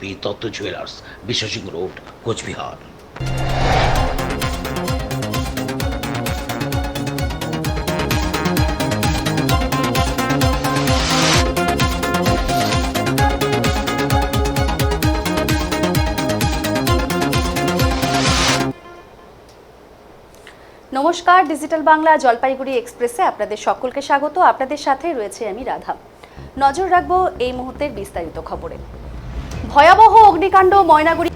GP Dutta jewellers, Biswasingha road, Coochbehar. নমস্কার, digital Bangla Jalpaiguri এক্সপ্রেসে আপনাদের সকলকে স্বাগত। আপনাদের সাথে রয়েছে আমি রাধা। নজর রাখবো এই মুহূর্তের বিস্তারিত খবরে। ভয়াবহ অগ্নিকাণ্ড ময়নাগুড়ি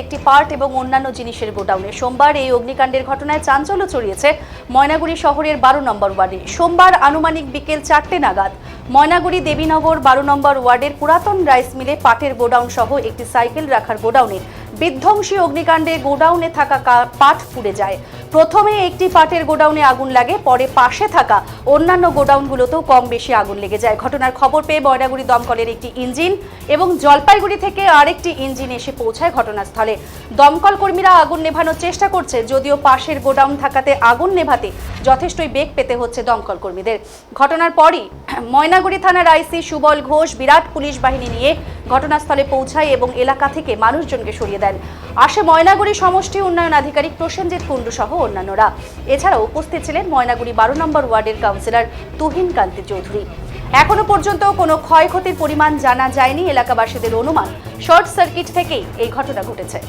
একটি পার্ট এবং অন্যান্য জিনিসের গোডাউনে। সোমবার এই অগ্নিকাণ্ডের ঘটনায় চাঞ্চল্য ছড়িয়েছে ময়নাগুড়ি শহরের 12 নম্বর ওয়ার্ডে। সোমবার আনুমানিক বিকেল 4টে নাগাদ ময়নাগুড়ি দেবীনগর 12 নম্বর ওয়ার্ডের পুরাতন রাইস মিলে পাটের গোডাউন সহ একটি সাইকেল রাখার গোডাউনে বিধ্বংসী অগ্নিকাণ্ডে গোডাউনে থাকা পাট পুড়ে যায়। প্রথমে একটি পাটের গোডাউনে আগুন লাগে, পরে পাশে থাকা অন্যান্য গোডাউনগুলোতেও কম বেশি আগুন লেগে যায়। ঘটনার খবর পেয়ে ময়নাগুড়ি দমকলের একটি ইঞ্জিন এবং জলপাইগুড়ি থেকে আরেকটি ইঞ্জিন এসে পৌঁছায় ঘটনাস্থলে। দমকল কর্মীরা আগুন নেভানোর চেষ্টা করছে, যদিও পাশের গোডাউন থাকাতে আগুন নেভাতে যথেষ্টই বেগ পেতে হচ্ছে দমকল কর্মীদের। ঘটনার পরই ময়নাগুড়ি থানার আইসি সুবল ঘোষ বিরাট পুলিশ বাহিনী নিয়ে ঘটনাস্থলে পৌঁছায় এবং এলাকা থেকে মানুষজনকে সরিয়ে দেন। আসে ময়নাগুড়ি সমষ্টি উন্নয়ন আধিকারিক প্রসেনজিৎ কুণ্ডু সহ অন্যান্যরা। এছাড়াও উপস্থিত ছিলেন ময়নাগুড়ি 12 নম্বর ওয়ার্ডের কাউন্সিলর তুহিন কান্তি চৌধুরী। এখনো পর্যন্ত কোনো ক্ষয়ক্ষতির পরিমাণ জানা যায়নি। এলাকাবাসীদের অনুমান শর্ট সার্কিট থেকেই এই ঘটনা ঘটেছে।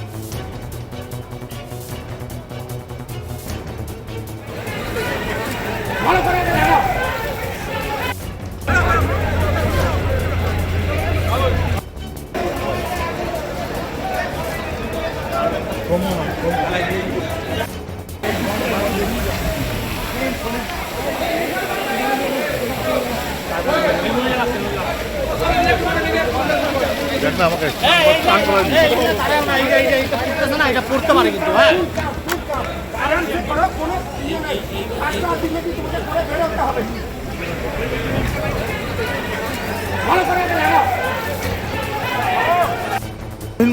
পড়তে পারে কিন্তু হ্যাঁ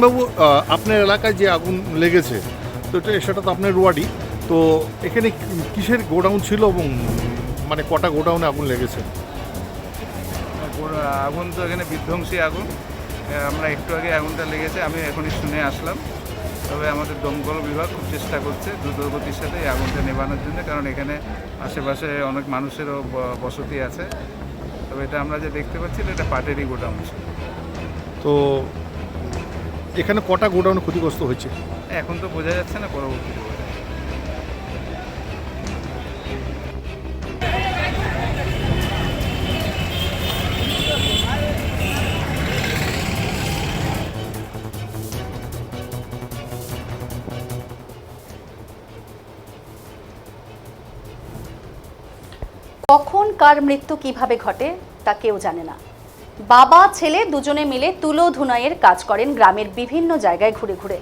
বাবু, আপনার এলাকায় যে আগুন লেগেছে তো সেটা তো আপনার ওয়ার্ডই, তো এখানে কিসের গোডাউন ছিল এবং মানে কটা গোডাউনে আগুন লেগেছে? আগুন তো এখানে বিধ্বংসী আগুন। আমরা একটু আগে আগুনটা লেগেছে, আমি এখনই শুনে আসলাম। তবে আমাদের দমকল বিভাগ খুব চেষ্টা করছে দ্রুতগতির সাথে এই আগুনটা নেভানোর জন্য, কারণ এখানে আশেপাশে অনেক মানুষেরও বসতি আছে। তবে এটা আমরা যে দেখতে পাচ্ছি এটা পাটেরই গোডাউন ছিল। তো এখানে কটা গোডাউনে ক্ষতিগ্রস্ত হয়েছে এখন তো বোঝা যাচ্ছে না, পরবর্তীতে বোঝা যাবে। কখন কার মৃত্যু কিভাবে ঘটে তা কেউ জানে না। বাবা ছেলে দুজনে মিলে তুলো ধুনাইয়ের কাজ করেন গ্রামের বিভিন্ন জায়গায় ঘুরে ঘুরে।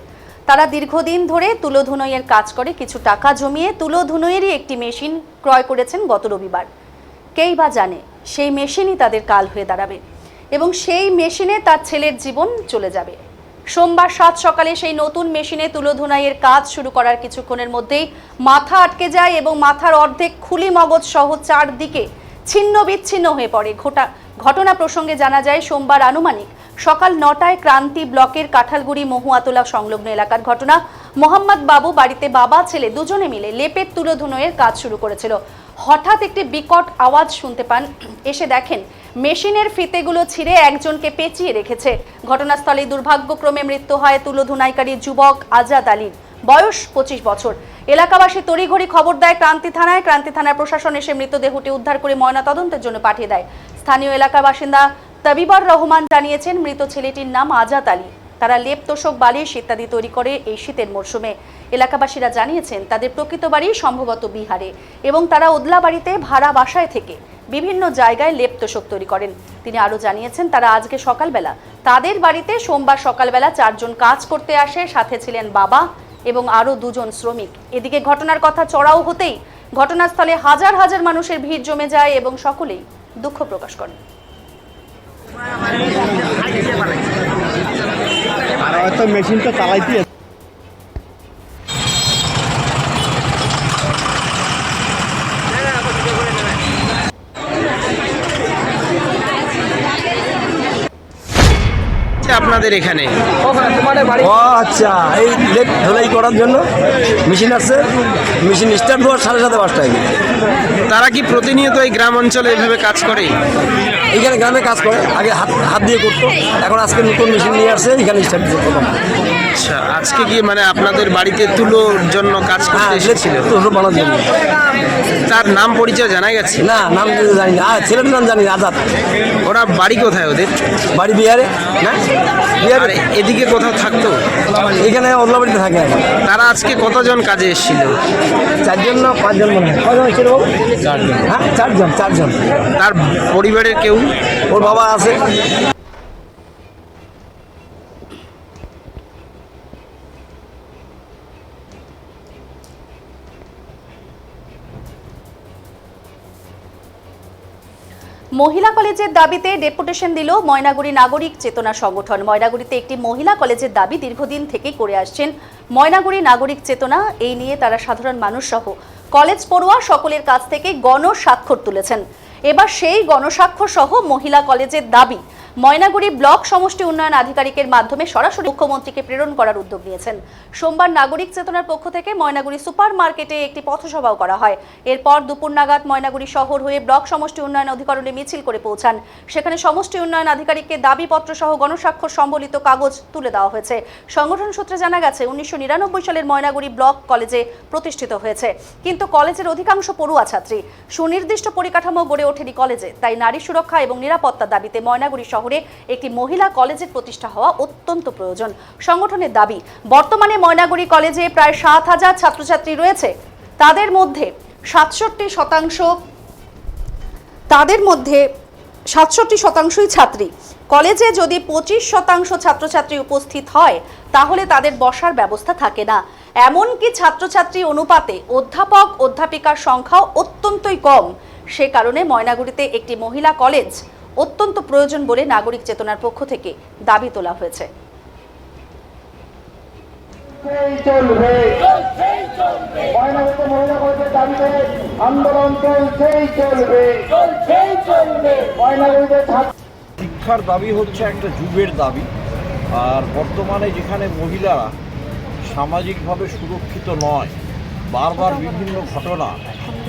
তারা দীর্ঘদিন ধরে তুলো ধুনাইয়ের কাজ করে কিছু টাকা জমিয়ে তুলো ধুনাইয়েরই একটি মেশিন ক্রয় করেছেন গত রবিবার। কেই বা জানে সেই মেশিনই তাদের কাল হয়ে দাঁড়াবে এবং সেই মেশিনে তার ছেলের জীবন চলে যাবে। সোমবার 7 সকালে সেই নতুন মেশিনে তুলো ধুনাইয়ের কাজ শুরু করার কিছুক্ষণের মধ্যেই মাথা আটকে যায় এবং মাথার অর্ধেক খুলি মগজ সহ চারদিকে ছিন্ন বিচ্ছিন্ন হয়ে পড়ে। ঘটনা প্রসঙ্গে জানা যায় সোমবার আনুমানিক সকাল 9টায় ক্রান্তি ব্লকের কাঁঠালগুড়ি মহুয়াতলা সংলগ্ন এলাকার ঘটনা। মোহাম্মদ বাবু বাড়িতে বাবা ছেলে দুজনে মিলে লেপের তুলো ধুনোয়ের কাজ শুরু করেছিল। হঠাৎ একটি বিকট আওয়াজ শুনতে পান। এসে দেখেন মেশিনের ফিতেগুলো ছিঁড়ে একজনকে পেঁচিয়ে রেখেছে। ঘটনাস্থলে দুর্ভাগ্যক্রমে মৃত্যু হয় তুলো ধুনাইকারী যুবক আজাদ আলীর, বয়স 25 বছর। এলাকাবাসী তড়িঘড়ি খবর দেয় ক্রান্তি থানায়। ক্রান্তি থানার প্রশাসন এসে মৃতদেহটি উদ্ধার করে ময়নাতদন্তের জন্য পাঠিয়ে দেয়। স্থানীয় এলাকার বাসিন্দা তাবিবর রহমান জানিয়েছেন মৃত ছেলেটির নাম আজাদ আলী। তারা লেপ তোষক বালিশ ইত্যাদি তৈরি করে এই শীতের মরশুমে। এলাকাবাসীরা জানিয়েছেন তাদের প্রকৃত বাড়ি সম্ভবত বিহারে এবং তারা ওদলাবাড়িতে ভাড়া বাসায় থেকে বিভিন্ন জায়গায় লেপ তোষক তৈরি করেন। তিনি আরও জানিয়েছেন তারা আজকে সকালবেলা তাদের বাড়িতে সোমবার সকালবেলা 4 জন কাজ করতে আসে, সাথে ছিলেন বাবা এবং আরও 2 জন শ্রমিক। এদিকে ঘটনার কথা চড়াও হতেই ঘটনাস্থলে হাজার হাজার মানুষের ভিড় জমে যায় এবং সকলেই দুঃখ প্রকাশ করেন। আর হয়তো মেশিনটা চালাইতে আপনাদের আপনাদের এখানে? ও আচ্ছা, এই লেট ধুলাই করার জন্য মেশিন আসছে, মেশিন স্টার্ট হওয়ার 5:30 তারা কি প্রতিনিয়ত এই গ্রাম অঞ্চলে এভাবে কাজ করে? এইখানে গ্রামে কাজ করে, আগে হাত হাত দিয়ে করতো, এখন আজকে নতুন মেশিন নিয়ে আসছে, এখানে স্টার্ট দিয়ে করতো। আচ্ছা, আজকে কি মানে আপনাদের বাড়িতে তুলোর জন্য কাজ করতে এসেছিল? তুলো বানার জন্য। তার নাম পরিচয় জানা গেছে? না, নাম জানি না, ছেলের নাম জানি, আজাদ। ওরা বাড়ি কোথায় ওদের? বাড়ি বিহারে। না বিহারে। আর এদিকে কোথাও থাকতো? এখানে ওদলাবাড়িতে থাকে এখন। তারা আজকে কতজন কাজে এসেছিল? 4জন না 5জন মনে হয়। কজন ছিল বাবু? 4জন। হ্যাঁ, 4জন। তার পরিবারের কেউ? ওর বাবা আছে। মহিলা কলেজের দাবিতে ডেপুটেশন দিল ময়নাগুড়ি নাগরিক চেতনা সংগঠন। ময়নাগুড়িতে একটি মহিলা কলেজের দাবি দীর্ঘদিন থেকে করে আসছেন ময়নাগুড়ি নাগরিক চেতনা। এই নিয়ে তারা সাধারণ মানুষ সহ কলেজ পড়ুয়া সকলের কাছ থেকে গণস্বাক্ষর তুলেছেন। এবার সেই গণস্বাক্ষর সহ মহিলা কলেজের দাবি ময়নাগুড়ি ব্লক সমষ্টি উন্নয়ন আধিকারিকের মাধ্যমে সরাসরি মুখ্যমন্ত্রীকে প্রেরণ করার উদ্যোগ নিয়েছেন। সোমবার নাগরিক চেতনার পক্ষ থেকে ময়নাগুড়ি সুপার মার্কেটে একটি পথসভাও করা হয়। এরপর দুপুর নাগাদ ময়নাগুড়ি শহর হয়ে ব্লক সমষ্টি উন্নয়ন অধিকরণে মিছিল করে পৌঁছান। সেখানে সমষ্টি উন্নয়ন আধিকারিককে দাবিপত্র সহ গণস্বাক্ষর সম্বলিত কাগজ তুলে দেওয়া হয়েছে। সংগঠন সূত্রে জানা গেছে 1999 সালের ময়নাগুড়ি ব্লক কলেজে প্রতিষ্ঠিত হয়েছে, কিন্তু কলেজের অধিকাংশ পড়ুয়া ছাত্রী। সুনির্দিষ্ট পরিকাঠামো গড়ে ওঠেনি কলেজে, তাই নারী সুরক্ষা এবং নিরাপত্তার দাবিতে ময়নাগুড়ি শহরে একটি মহিলা কলেজের প্রতিষ্ঠা হওয়া অত্যন্ত প্রয়োজন। সংগঠনের দাবি, বর্তমানে ময়নাগুড়ি কলেজে প্রায় 7,000 ছাত্রছাত্রী রয়েছে। তাদের মধ্যে 67% ছাত্রী। কলেজে যদি 25% ছাত্রছাত্রী উপস্থিত হয় তাহলে তাদের বসার ব্যবস্থা থাকে না। এমনকি ছাত্রছাত্রী অনুপাতে অধ্যাপক অধ্যাপিকার সংখ্যাও অত্যন্তই কম। সে কারণে ময়নাগুড়িতে একটি মহিলা কলেজ অত্যন্ত প্রয়োজন বলে নাগরিক চেতনার পক্ষ থেকে দাবি তোলা হয়েছে। শিক্ষার দাবি হচ্ছে একটা যুগের দাবি, আর বর্তমানে যেখানে মহিলারা সামাজিকভাবে সুরক্ষিত নয়, বারবার বিভিন্ন ঘটনা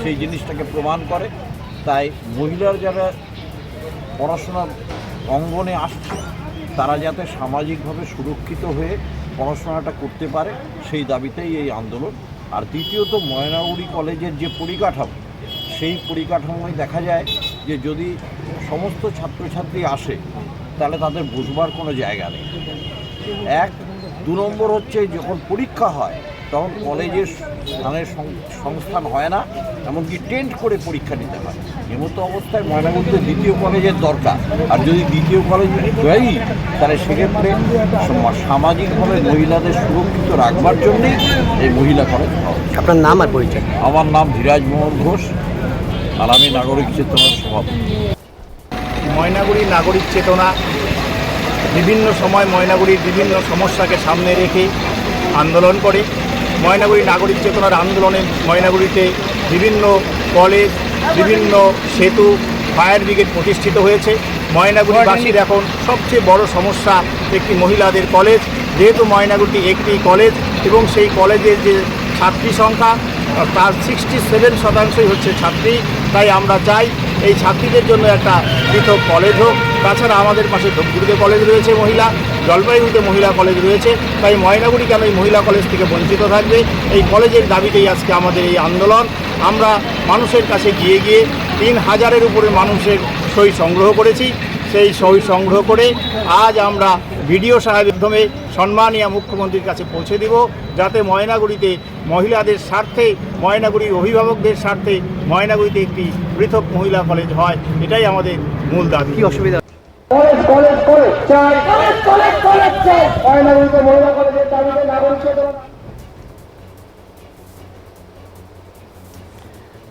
সেই জিনিসটাকে প্রমাণ করে। তাই মহিলার যারা পড়াশোনার অঙ্গনে আসছে তারা যাতে সামাজিকভাবে সুরক্ষিত হয়ে পড়াশোনাটা করতে পারে, সেই দাবিতেই এই আন্দোলন। আর দ্বিতীয়ত, ময়নাগুড়ি কলেজের যে পরিকাঠামো, সেই পরিকাঠামোয় দেখা যায় যে যদি সমস্ত ছাত্রছাত্রী আসে তাহলে তাদের বসবার কোনো জায়গা নেই। 2 নম্বর হচ্ছে, যখন পরীক্ষা হয় তখন কলেজের স্থানের সংস্থান হয় না, এমনকি টেন্ট করে পরীক্ষা নিতে হয়। এমতো অবস্থায় ময়নাগুড়িতে দ্বিতীয় কলেজের দরকার। আর যদি দ্বিতীয় কলেজ হয়ই, তাহলে সেক্ষেত্রে সামাজিকভাবে মহিলাদের সুরক্ষিত রাখবার জন্যেই এই মহিলা কলেজ। আপনার নাম আর পরিচয়? আমার নাম ধীরাজ মোহন ঘোষ, আর আমি নাগরিক চেতনার সভাপতি। ময়নাগুড়ি নাগরিক চেতনা বিভিন্ন সময় ময়নাগুড়ির বিভিন্ন সমস্যাকে সামনে রেখে আন্দোলন করে। ময়নাগুড়ি নাগরিক চেতনার আন্দোলনে ময়নাগুড়িতে বিভিন্ন কলেজ, বিভিন্ন সেতু, ফায়ার ব্রিগেড প্রতিষ্ঠিত হয়েছে। ময়নাগুড়িবাসীর এখন সবচেয়ে বড় সমস্যা একটি মহিলাদের কলেজ। যেহেতু ময়নাগুড়ি একটি কলেজ এবং সেই কলেজের যে ছাত্রী সংখ্যা তার 67% হচ্ছে ছাত্রী, তাই আমরা চাই এই ছাত্রীদের জন্য একটা পৃথক কলেজ হোক। তাছাড়া আমাদের পাশে ধূপগুড়িতে কলেজ রয়েছে মহিলা, জলপাইগুড়িতে মহিলা কলেজ রয়েছে, তাই ময়নাগুড়ি কেন এই মহিলা কলেজ থেকে বঞ্চিত থাকবে? এই কলেজের দাবিতেই আজকে আমাদের এই আন্দোলন। আমরা মানুষের কাছে গিয়ে 3000-এর উপরে মানুষের সই সংগ্রহ করেছি। সেই সই সংগ্রহ করে আজ আমরা বিডিও সাহেবের মাধ্যমে সম্মানীয় মুখ্যমন্ত্রীর কাছে পৌঁছে দিব, যাতে ময়নাগুড়িতে মহিলাদের স্বার্থে, ময়নাগুড়ির অভিভাবকদের স্বার্থে ময়নাগুড়িতে একটি পৃথক মহিলা কলেজ হয়। এটাই আমাদের মূল দাবি। কি অসুবিধা?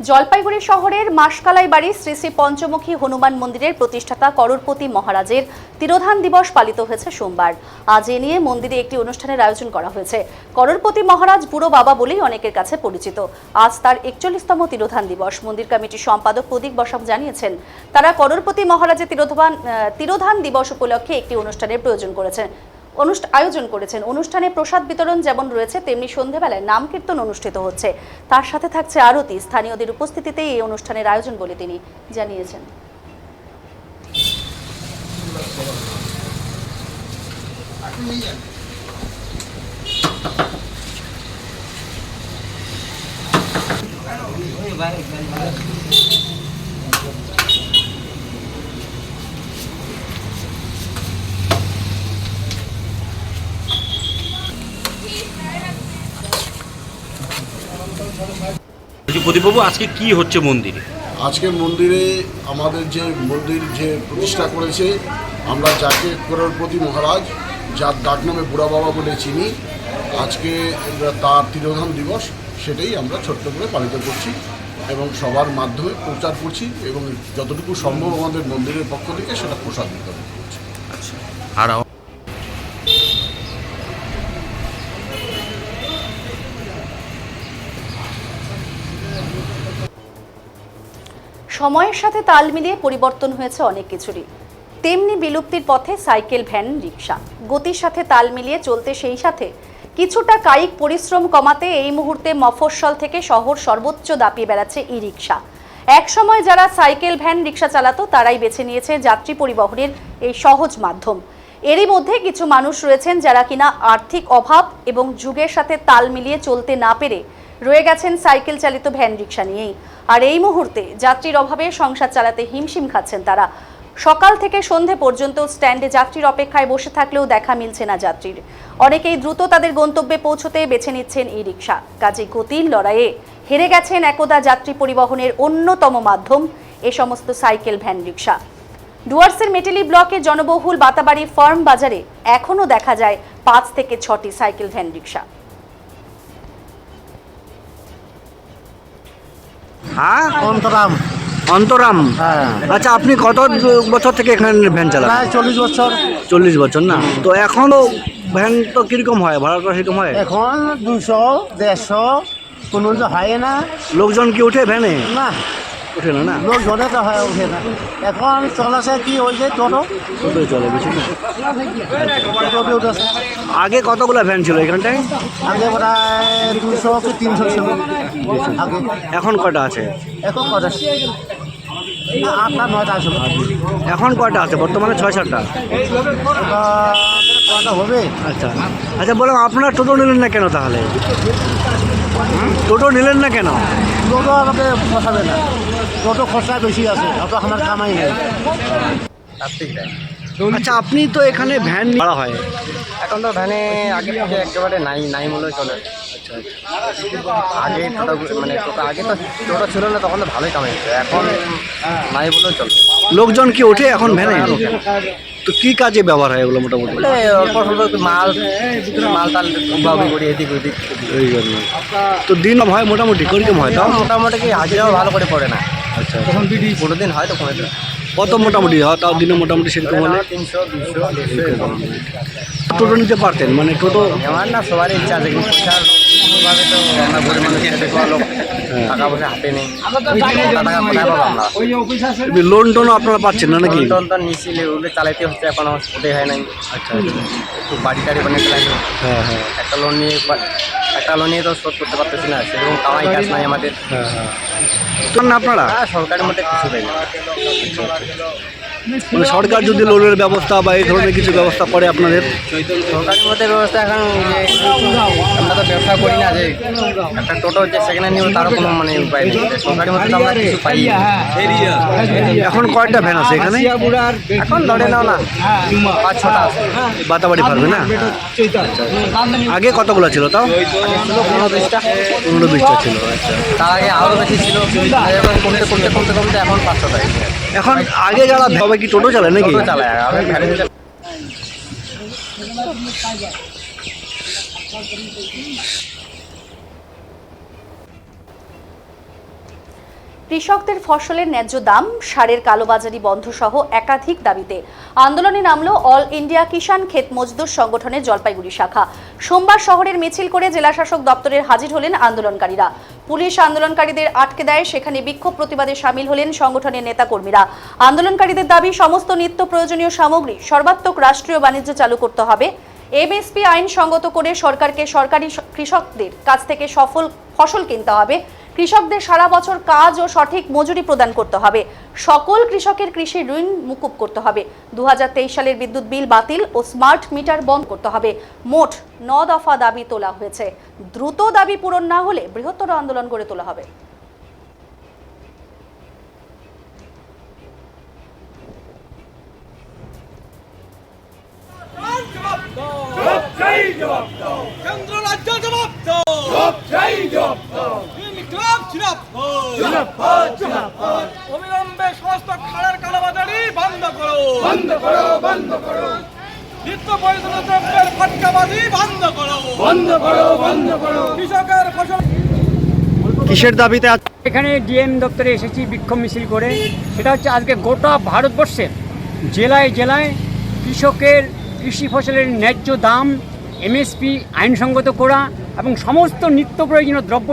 জলপাইগুড়ি শহরের মাসকালাই বাড়ি শ্রী শ্রী পঞ্চমুখী হনুমান মন্দিরের প্রতিষ্ঠাতা করুরপতি মহারাজের তিরোধান দিবস পালিত হয়েছে সোমবার। আজ এ নিয়ে মন্দিরে একটি অনুষ্ঠানের আয়োজন করা হয়েছে। করুরপতি মহারাজ বুড়ো বাবা বলেই অনেকের কাছে পরিচিত। আজ তার 41তম তিরোধান দিবস। মন্দির কমিটির সম্পাদক প্রদীপ বসাক জানিয়েছেন, তারা করুরপতি মহারাজের তিরোধান দিবস উপলক্ষে একটি অনুষ্ঠানের প্রয়োজন করেছেন। আয়োজন করেছেন। অনুষ্ঠানে প্রসাদ বিতরণ যেমন রয়েছে, তেমনি সন্ধেবেলায় নাম কীর্তন অনুষ্ঠিত হচ্ছে। তার সাথে থাকছে আরতি। স্থানীয়দের উপস্থিতিতেই এই অনুষ্ঠানের আয়োজন বলে তিনি জানিয়েছেন। প্রদীপবাবু, আজকে কি হচ্ছে মন্দিরে? আজকে মন্দিরে আমাদের যে মন্দির যে প্রতিষ্ঠা করেছে, আমরা যাকে করোড়পতি মহারাজ, যার ডাকনামে বুড়া বাবা বলে চিনি, আজকে তার তিরোধান দিবস, সেটাই আমরা ছোট্ট করে পালিত করছি এবং সবার মাধ্যমে প্রচার করছি এবং যতটুকু সম্ভব আমাদের মন্দিরের পক্ষ থেকে সেটা প্রসাদ বিতরণ করছি। আর সময়ের সাথে তাল মিলিয়ে পরিবর্তন হয়েছে অনেক কিছুরই, তেমনি বিলুপ্তির পথে সাইকেল, ভ্যান, রিক্সা। গতির সাথে তাল মিলিয়ে চলতে সেই সাথে কিছুটা কায়িক পরিশ্রম কমাতে এই মুহূর্তে মফস্বল থেকে শহর সর্বোচ্চ দাপিয়ে বেড়াচ্ছে ই রিক্সা। এক সময় যারা সাইকেল, ভ্যান, রিক্সা চালাতো তারাই বেছে নিয়েছে যাত্রী পরিবহনের এই সহজ মাধ্যম। এরই মধ্যে কিছু মানুষ রয়েছেন যারা কিনা আর্থিক অভাব এবং যুগের সাথে তাল মিলিয়ে চলতে না পেরে রয়ে গেছেন সাইকেল চালিত ভ্যান, রিক্সা নিয়েই। আর এই মুহূর্তে যাত্রীর অভাবে সংসার চালাতে হিমশিম খাচ্ছেন তারা। সকাল থেকে সন্ধে পর্যন্ত স্ট্যান্ডে যাত্রীর অপেক্ষায় বসে থাকলেও দেখা মিলছে না যাত্রীর। অনেকেই দ্রুত তাদের গন্তব্যে পৌঁছতে বেছে নিচ্ছেন ই রিক্সা। কাজে গতির লড়াইয়ে হেরে গেছেন একদা যাত্রী পরিবহনের অন্যতম মাধ্যম এ সমস্ত সাইকেল, ভ্যান, রিক্সা। ডুয়ার্সের মেটেলি ব্লকের জনবহুল বাতাবাড়ি ফার্ম বাজারে এখনও দেখা যায় 5 থেকে 6টি সাইকেল, ভ্যান, রিক্সা। হ্যাঁ, অন্তরাম। অন্তরাম। আচ্ছা, আপনি কত বছর থেকে এখানে ভ্যান চালান? প্রায় 40 বছর। 40 বছর না? তো এখনও ভ্যান তো কিরকম হয়, ভাড়াটা সেরকম হয়? এখন 200, 150, কোনো তো হয় না। লোকজন কি ওঠে ভ্যানে? না, ওঠে না। না, লোক জনে তো হয়, ওঠে না। এখন চলাছে কি হয়েছে, টোটো টোটোই চলে বেশি না? টোটো উঠেছে। আগে কতগুলো ভ্যান ছিল এখানটায়? আগে প্রায় 200 কি 300 ছিল আগে। এখন কয়টা আছে? এখন কটা? 8টা 9টা আছে। এখন কয়টা আছে বর্তমানে? 6-7টা কটা হবে। আচ্ছা আচ্ছা, বললাম আপনারা টোটো নিলেন না কেন তাহলে? টোটো নিলেন না কেন? টোটো আমাকে পোষাবে না, টোটো খরচা বেশি আছে, অত আমার কামাই নেই। আচ্ছা, আপনি তো এখানে ভ্যান ভাড়া হয়? এখন তো ভ্যানে আগে থেকে একেবারে নাই বলে চলে। আগে টোটো মানে আগে তো টোটো ছিল না, তখন তো ভালোই কামাই হতো, এখন নাই বলেও চলে। লোকজন কি ওঠে এখন ভ্যানে? তো কি কাজে ব্যবহার হয় এগুলো মোটামুটি? অল্প স্বল্প মাল টাল উদ্ভাবী করি, এদিক ওদিক। ওই জন্য তো দিন হয় মোটামুটি কিরকম হয়? তাও মোটামুটি কি হাজিরাও ভালো করে পড়ে না। আচ্ছা, কোনো দিন হয় তো কমে তো কত মোটামুটি হয় তাও দিনে মোটামুটি সেরকম হলে? 300, 200, 150। টোটো নিতে পারতেন? মানে টোটো আমার না সবারই ইচ্ছা আছে, কিন্তু পয়সার ভাবে তো আমরা গরিব মানুষ, খেতে খাওয়া লোক, টাকা পয়সা হাতে নেই। টাকা কোথায় পাবো আমরা? লোন টোনও আপনারা পাচ্ছেন না নাকি? লোন তো নিচ্ছিলে, ওগুলো চালাইতে হচ্ছে, এখন আমার ওটাই হয় নাই। আচ্ছা, একটু বাড়ি টাড়ি বানিয়ে চালাই। হ্যাঁ হ্যাঁ একটা লোন নিয়ে তো শোধ করতে পারতেছি না, সেরকম কামাই কাজ নাই আমাদের। হ্যাঁ হ্যাঁ। তো না, আপনারা সরকারের মধ্যে কিছু দেয় না। মানে সরকার যদি লোনের ব্যবস্থা বা এই ধরনের কিছু ব্যবস্থা করে আপনাদের? সরকারের মধ্যে ব্যবস্থা এখন যে আমরা তো ব্যবসা করি না, যে একটা টোটো যে সেখানে নিব তারও কোনো মানে উপায় নেই। সরকারের মধ্যে তো আমরা কিছু পাই না। এখন কয়টা ভ্যান আছে এখানে? এখন ধরে নাও না 5-6টা আছে। বাতাবাড়ি পারবে না? আগে কতগুলো ছিল তাও? ছিল 15-20টা। 15-20টা ছিল। আচ্ছা, তার আগে আরও বেশি ছিল, এখন কমতে এখন 500টা। এখন আগে যারা সবাই কি টোটো চালায় নাকি? টোটো চালায়, আমি ভ্যানে কৃষকদের ফসলের ন্যায্য দাম, সারের কালোবাজারি বন্ধ সহ একাধিক দাবিতে আন্দোলনে নামল অল ইন্ডিয়া কিষাণ ক্ষেত মজদুর সংগঠনের জলপাইগুড়ি শাখা। সোমবার শহরের মিছিল করে জেলাশাসক দপ্তরে হাজির হলেন আন্দোলনকারীরা। পুলিশ আন্দোলনকারীদের আটকে দেয়, সেখানে বিক্ষোভ প্রতিবাদে সামিল হলেন সংগঠনের নেতাকর্মীরা। আন্দোলনকারীদের দাবি, সমস্ত নিত্য প্রয়োজনীয় সামগ্রী সর্বাত্মক রাষ্ট্রীয় বাণিজ্য চালু করতে হবে। এমএসপি আইনসঙ্গত করে সরকারকে সরকারি কৃষকদের কাছ থেকে ফসল কিনতে হবে। কৃষকদের সারা বছর কাজ ও সঠিক মজুরি প্রদান করতে হবে। সকল কৃষকের কৃষি ঋণ মুকুব করতে হবে। 2023 সালের বিদ্যুৎ বিল বাতিল ও স্মার্ট মিটার বন্ধ করতে হবে। মোট 9 দফা দাবি তোলা হয়েছে। দ্রুত দাবি পূরণ না হলে বৃহত্তর আন্দোলন গড়ে তোলা হবে। অবিলম্বে সমস্ত খালের কালোবাজারি বন্ধ করো, বন্ধ করো, বন্ধ করো। নিত্য প্রয়োজনীয় দ্রব্যের ফাটকাবাজি বন্ধ করো, বন্ধ করো, বন্ধ করো। কৃষকের ফসল কিসের দাবিতে এখানে ডিএম দপ্তরে এসেছি বিক্ষোভ মিছিল করে। সেটা হচ্ছে আজকে গোটা ভারতবর্ষের জেলায় জেলায় কৃষকের কৃষি ফসলের ন্যায্য দাম, এমএসপি আইনসঙ্গত করা এবং সমস্ত নিত্য প্রয়োজনীয় দ্রব্য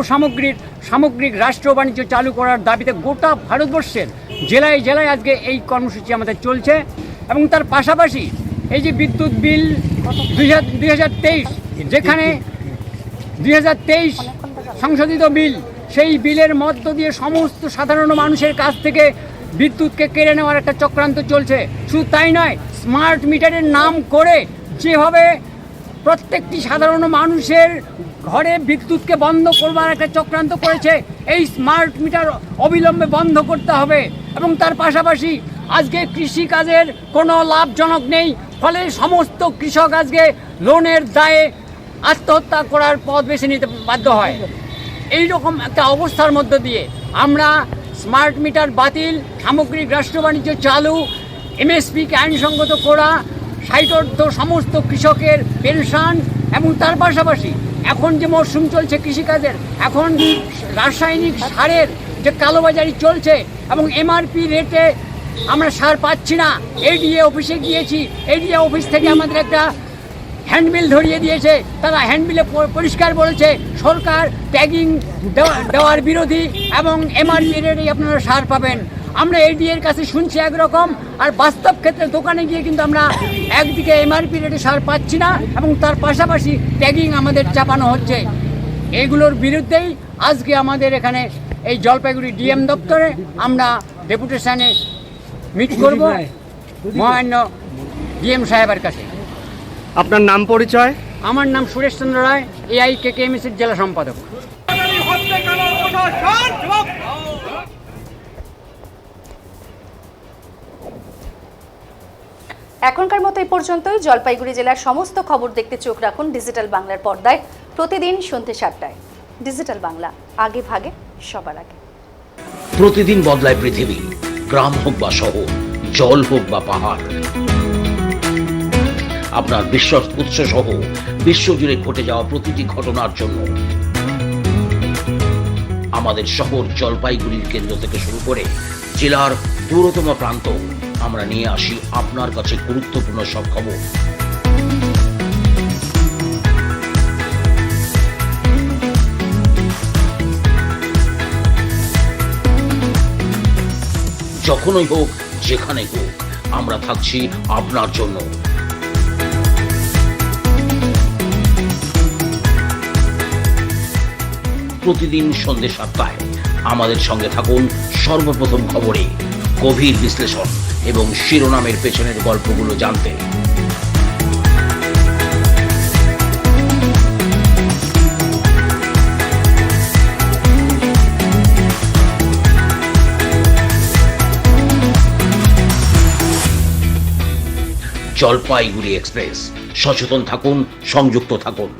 সামগ্রিক রাষ্ট্র বাণিজ্য চালু করার দাবিতে গোটা ভারতবর্ষের জেলায় জেলায় আজকে এই কর্মসূচি আমাদের চলছে। এবং তার পাশাপাশি এই যে বিদ্যুৎ বিল 2023, যেখানে 2023 সংশোধিত বিল, সেই বিলের মধ্য দিয়ে সমস্ত সাধারণ মানুষের কাছ থেকে বিদ্যুৎকে কেড়ে নেওয়ার একটা চক্রান্ত চলছে। শুধু তাই নয়, স্মার্ট মিটারের নাম করে যেভাবে প্রত্যেকটি সাধারণ মানুষের ঘরে বিদ্যুৎকে বন্ধ করবার একটা চক্রান্ত করেছে, এই স্মার্ট মিটার অবিলম্বে বন্ধ করতে হবে। এবং তার পাশাপাশি আজকে কৃষিকাজের কোনো লাভজনক নেই, ফলে সমস্ত কৃষক আজকে লোনের দায়ে আত্মহত্যা করার পথ বেছে নিতে বাধ্য হয়। এই রকম একটা অবস্থার মধ্য দিয়ে আমরা স্মার্ট মিটার বাতিল, সামগ্রিক রাষ্ট্র বাণিজ্য চালু, এমএসপিকে আইনসঙ্গত করা, সাইটর্থ সমস্ত কৃষকের পেনশন এবং তার পাশাপাশি এখন যে মরশুম চলছে কৃষিকাজের, এখন রাসায়নিক সারের যে কালোবাজারি চলছে এবং এমআরপি রেটে আমরা সার পাচ্ছি না। এডিএ অফিসে গিয়েছি, এডিএ অফিস থেকে আমাদের একটা হ্যান্ডবিল ধরিয়ে দিয়েছে। তারা হ্যান্ডবিলে পরিষ্কার বলেছে সরকার ট্যাগিং দেওয়ার বিরোধী এবং এমআরপি রেটেই আপনারা সার পাবেন। আমরা এডিএর কাছে শুনছি একরকম, আর বাস্তব ক্ষেত্রে দোকানে গিয়ে কিন্তু আমরা একদিকে এমআরপি রেটে সার পাচ্ছি না এবং তার পাশাপাশি ট্যাগিং আমাদের চাপানো হচ্ছে। এইগুলোর বিরুদ্ধেই আজকে আমাদের এখানে এই জলপাইগুড়ি ডিএম দপ্তরে আমরা ডেপুটেশনে মিট করব মহামান্য ডিএম সাহেবের কাছে। আপনার নাম পরিচয়? আমার নাম সুরেশ চন্দ্র রায়, AIKKMSের জেলা সম্পাদক। এখনকার মতো এই পর্যন্তই। জলপাইগুড়ি জেলার সমস্ত খবর দেখতে চোখ রাখুন ডিজিটাল বাংলার পর্দায় প্রতিদিন সন্ধ্যে 7টায়। ডিজিটাল বাংলা, আগে ভাগে সবার আগে। প্রতিদিন বদলায় পৃথিবী, গ্রাম হোক বা শহর, জল হোক বা পাহাড়। আপনার বিশ্বাস উৎস সহ বিশ্বজুড়ে ঘটে যাওয়া প্রতিটি ঘটনার জন্য আমাদের শহর জলপাইগুড়ির কেন্দ্র থেকে শুরু করে জেলার দূরতম প্রান্ত আমরা নিয়ে আসি আপনার কাছে গুরুত্বপূর্ণ সব খবর। যখনই হোক, যেখানে হোক, আমরা থাকছি আপনার জন্য। প্রতিদিন সন্ধ্যে 7টায় আমাদের সঙ্গে থাকুন সর্বপ্রথম খবরে গভীর বিশ্লেষণ এবং শিরোনামের পেছনের গল্পগুলো জানতে। জলপাইগুড়ি এক্সপ্রেস, সচেতন থাকুন, সংযুক্ত থাকুন।